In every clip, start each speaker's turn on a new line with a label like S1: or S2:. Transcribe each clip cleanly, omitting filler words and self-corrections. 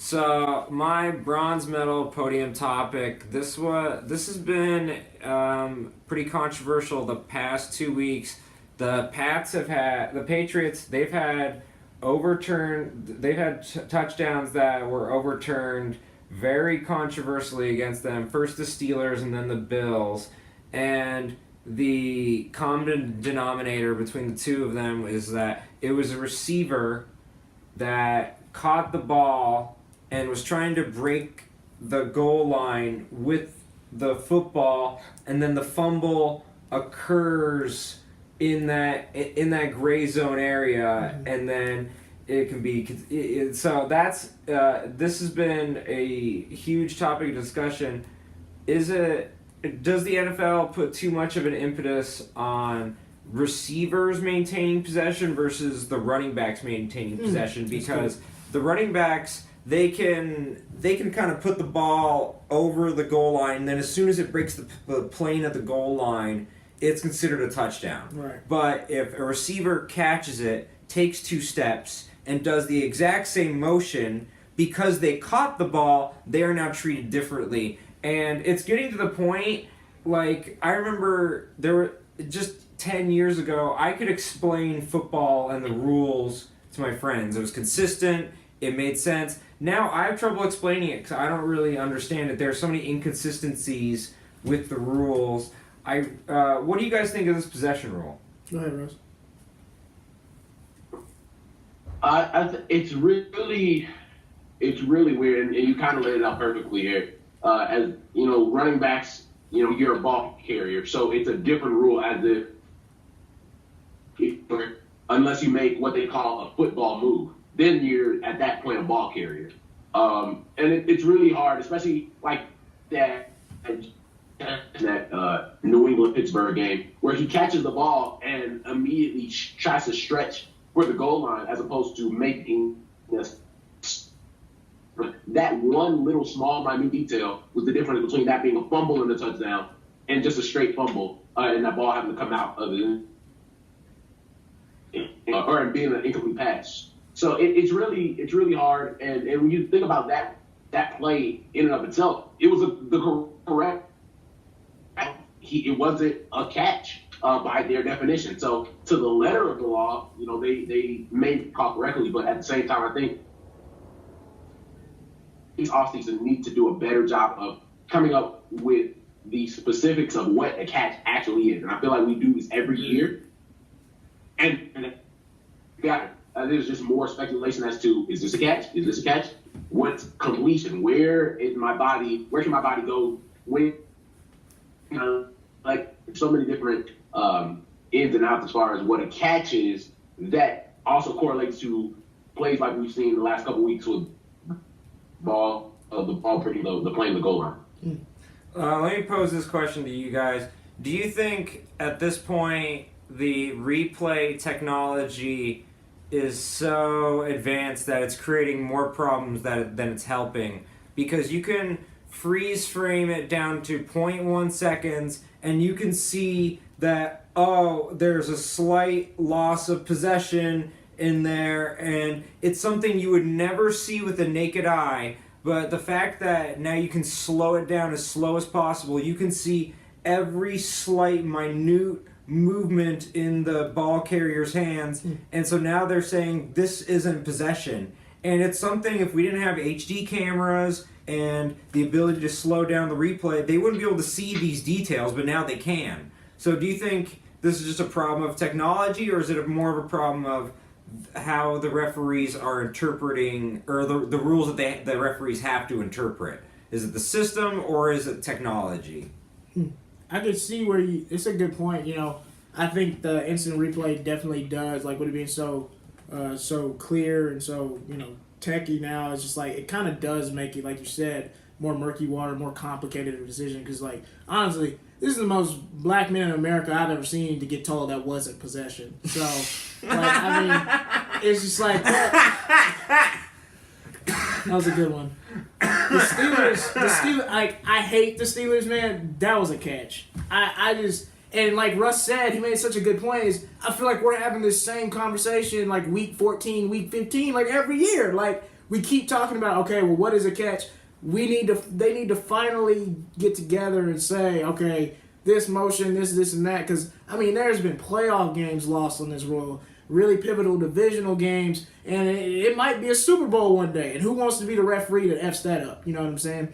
S1: So my bronze medal podium topic. This has been pretty controversial the past 2 weeks. The Patriots. They've had overturned. They've had touchdowns that were overturned very controversially against them. First the Steelers and then the Bills, and the common denominator between the two of them is that it was a receiver that caught the ball and was trying to break the goal line with the football, and then the fumble occurs in that gray zone area, and then it can be so that's this has been a huge topic of discussion. Does the NFL put too much of an impetus on receivers maintaining possession versus the running backs maintaining possession? Because the running backs, they can kind of put the ball over the goal line, and then as soon as it breaks the plane of the goal line, it's considered a touchdown.
S2: Right.
S1: But if a receiver catches it, takes 2 steps, and does the exact same motion, because they caught the ball, they are now treated differently. And it's getting to the point, like, I remember there were just 10 years ago, I could explain football and the rules to my friends. It was consistent. It made sense. Now I have trouble explaining it because I don't really understand it. There are so many inconsistencies with the rules. What do you guys think of this possession rule?
S2: Go ahead, Russ.
S3: It's really weird, and you kind of laid it out perfectly here. As you know, running backs, you're a ball carrier, so it's a different rule as if unless you make what they call a football move, then you're at that point a ball carrier. And it's really hard, especially like that New England Pittsburgh game where he catches the ball and immediately tries to stretch for the goal line as opposed to making this. That one little small minute detail was the difference between that being a fumble and a touchdown and just a straight fumble and that ball having to come out of it or being an incomplete pass. So it's really hard. And when you think about that play in and of itself, it was the correct. It wasn't a catch by their definition. So to the letter of the law, they made it call correctly, but at the same time, I think these offseason need to do a better job of coming up with the specifics of what a catch actually is. And I feel like we do this every year. And there's just more speculation as to, is this a catch? Is this a catch? What's completion? Where can my body go? Like so many different ins and outs as far as what a catch is that also correlates to plays like we've seen the last couple weeks with the ball pretty low, the playing the goal line.
S1: Let me pose this question to you guys. Do you think at this point the replay technology is so advanced that it's creating more problems than it's helping? Because you can freeze frame it down to 0.1 seconds and you can see that, there's a slight loss of possession in there, and it's something you would never see with the naked eye. But the fact that now you can slow it down as slow as possible, you can see every slight minute movement in the ball carrier's hands, and so now they're saying this isn't possession. And it's something, if we didn't have HD cameras and the ability to slow down the replay, they wouldn't be able to see these details, but now they can. So do you think this is just a problem of technology, or is it more of a problem of how the referees are interpreting, or the rules that the referees have to interpret? Is it the system, or is it technology?
S2: I could see where it's a good point. I think the instant replay definitely does, like, with it being so clear and so, techy now, it's just like, it kind of does make it, like you said, more murky water, more complicated of a decision. Because, like, honestly, this is the most black man in America I've ever seen to get told that wasn't possession. So, it's just like, that was a good one. The Steelers, I hate the Steelers, man. That was a catch. And like Russ said, he made such a good point, is I feel like we're having this same conversation like week 14, week 15, like every year. Like, we keep talking about, okay, well, what is a catch? They need to finally get together and say, okay, this motion, this and that. Because, I mean, there's been playoff games lost on this rule, really pivotal divisional games, and it might be a Super Bowl one day. And who wants to be the referee that F's that up? You know what I'm saying?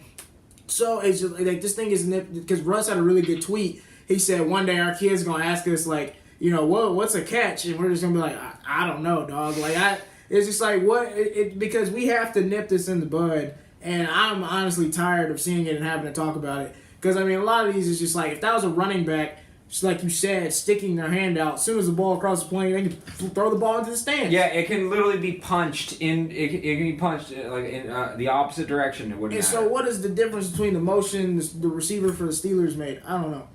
S2: So it's just like this thing is because Russ had a really good tweet. He said one day our kids gonna ask us like, you know, what's a catch, and we're just gonna be like, I don't know, dog. Like it's just like what because we have to nip this in the bud, and I'm honestly tired of seeing it and having to talk about it. Because I mean, a lot of these is just like if that was a running back, just like you said, sticking their hand out. As soon as the ball across the plane, they can throw the ball into the stands.
S1: Yeah, it can literally be punched in. It can be punched like in the opposite direction. It wouldn't
S2: And
S1: matter.
S2: so, what is the difference between the motion the receiver for the Steelers made? I don't know.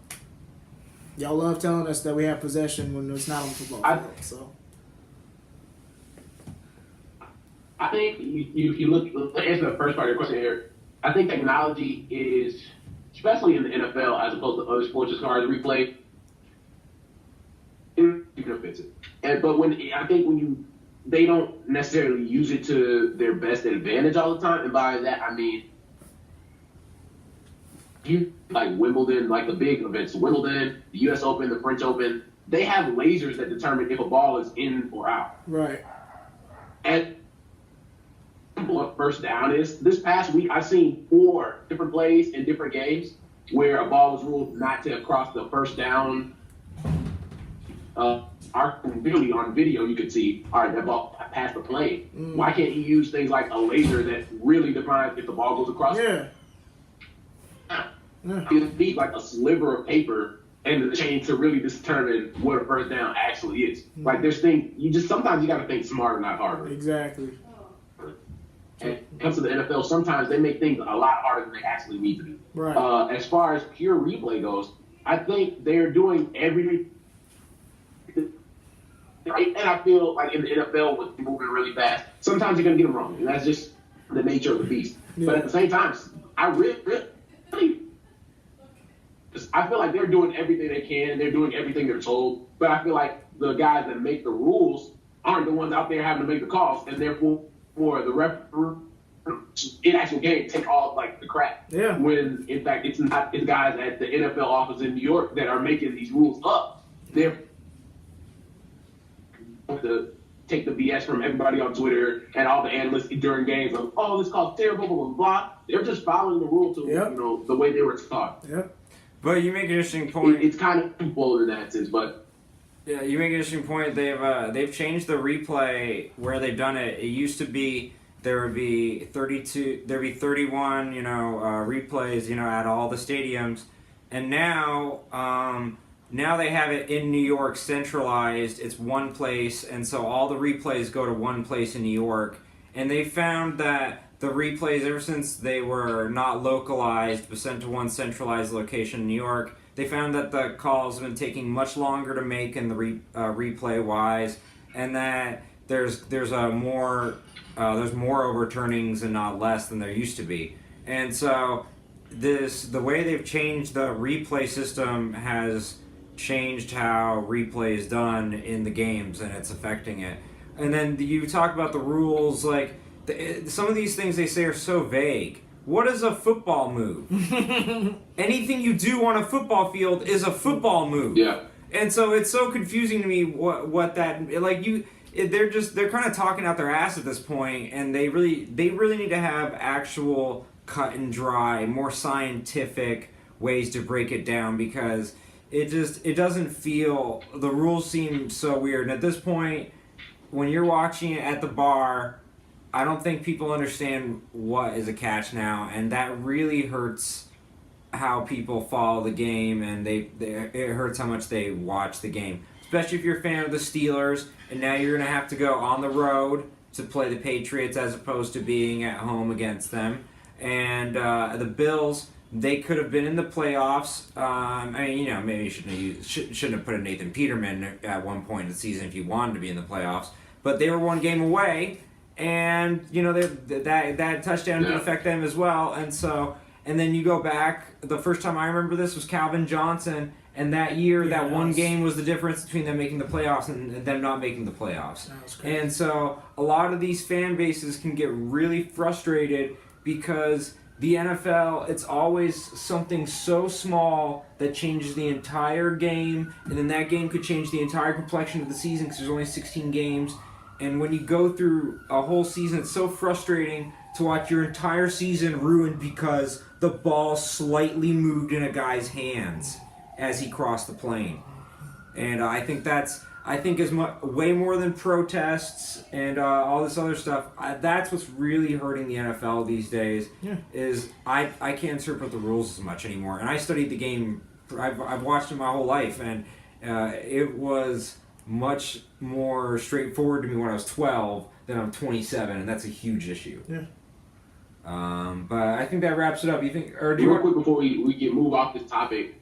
S2: Y'all love telling us that we have possession when it's not on the football field. So
S3: I think you look to answer the first part of your question here. I think technology is, especially in the NFL as opposed to other sports as far as replay, offensive. But when they don't necessarily use it to their best advantage all the time, and by that I mean you like Wimbledon, like the big events, Wimbledon, the U.S. Open, the French Open, they have lasers that determine if a ball is in or out.
S2: right.
S3: And what first down is. This past week, I've seen 4 different plays in different games where a ball was ruled not to have crossed the first down. Really on video, you could see, all right, that ball passed the plane. Why can't he use things like a laser that really defines if the ball goes across?
S2: Yeah.
S3: It needs like a sliver of paper and the chain to really determine what a first down actually is. Like there's things sometimes you got to think smarter, not harder.
S2: Exactly.
S3: And when it comes to the NFL, sometimes they make things a lot harder than they actually need to be.
S2: Right.
S3: As far as pure replay goes, I think they're doing everything right. And I feel like in the NFL, with moving really fast, sometimes you're going to get them wrong. And that's just the nature of the beast.
S2: Yeah.
S3: But at the same time, I feel like they're doing everything they can. They're doing everything they're told. But I feel like the guys that make the rules aren't the ones out there having to make the calls. And therefore, for the referee in actual game, take all like the crap.
S2: Yeah.
S3: When in fact it's guys at the NFL office in New York that are making these rules up. They're to take the BS from everybody on Twitter and all the analysts during games of, oh, this call's terrible, blah, blah, blah. They're just following the rule to the way they were taught.
S2: Yep.
S1: But you make an interesting point.
S3: It's kind of twofold in that sense, but
S1: yeah, you make an interesting point. They've changed the replay where they've done it. It used to be there would be 31, replays, at all the stadiums, and now they have it in New York centralized. It's one place, and so all the replays go to one place in New York. And they found that the replays, ever since they were not localized but sent to one centralized location in New York, they found that the calls have been taking much longer to make in the replay-wise, and that there's more overturnings and not less than there used to be. And so the way they've changed the replay system has changed how replay is done in the games, and it's affecting it. And then you talk about the rules, like some of these things they say are so vague. What is a football move? Anything you do on a football field is a football move.
S3: yeah.
S1: And so it's so confusing to me what that they're kind of talking out their ass at this point, and they really need to have actual cut and dry, more scientific ways to break it down, because it doesn't feel, the rules seem so weird. And at this point, when you're watching it at the bar, I don't think people understand what is a catch now, and that really hurts how people follow the game, and it hurts how much they watch the game. Especially if you're a fan of the Steelers, and now you're going to have to go on the road to play the Patriots as opposed to being at home against them. And the Bills, they could have been in the playoffs. Maybe you shouldn't have put a Nathan Peterman at one point in the season if you wanted to be in the playoffs. But they were one game away, and that touchdown did affect them as well. And so And then you go back, the first time I remember this was Calvin Johnson, and that year, that one game was the difference between them making the playoffs and them not making the playoffs. And so a lot of these fan bases can get really frustrated because the NFL, it's always something so small that changes the entire game, and then that game could change the entire complexion of the season because there's only 16 games. And when you go through a whole season, it's so frustrating to watch your entire season ruined because the ball slightly moved in a guy's hands as he crossed the plane. And I think is way more than protests and all this other stuff. That's what's really hurting the NFL these days.
S2: Yeah.
S1: Is I can't interpret the rules as much anymore. And I studied the game. I've watched it my whole life, and it was much more straightforward to me when I was 12 than I'm 27, and that's a huge issue.
S2: Yeah.
S1: But I think that wraps it up. You think, or do you
S3: real
S1: want?
S3: quick before we get move off this topic?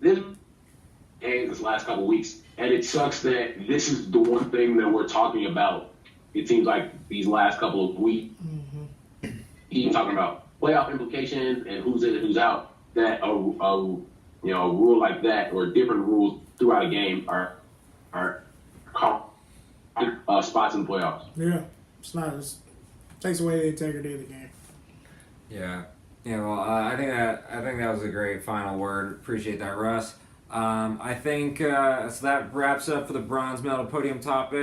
S3: This last couple of weeks, and it sucks that this is the one thing that we're talking about. It seems like these last couple of weeks, even talking about playoff implications and who's in and who's out. That a rule like that or different rules throughout a game are spots in the playoffs.
S2: Yeah, it's not. It takes away the integrity of the game.
S1: Yeah. Yeah, well, I think that was a great final word. Appreciate that, Russ. I think so that wraps up for the bronze medal podium topic.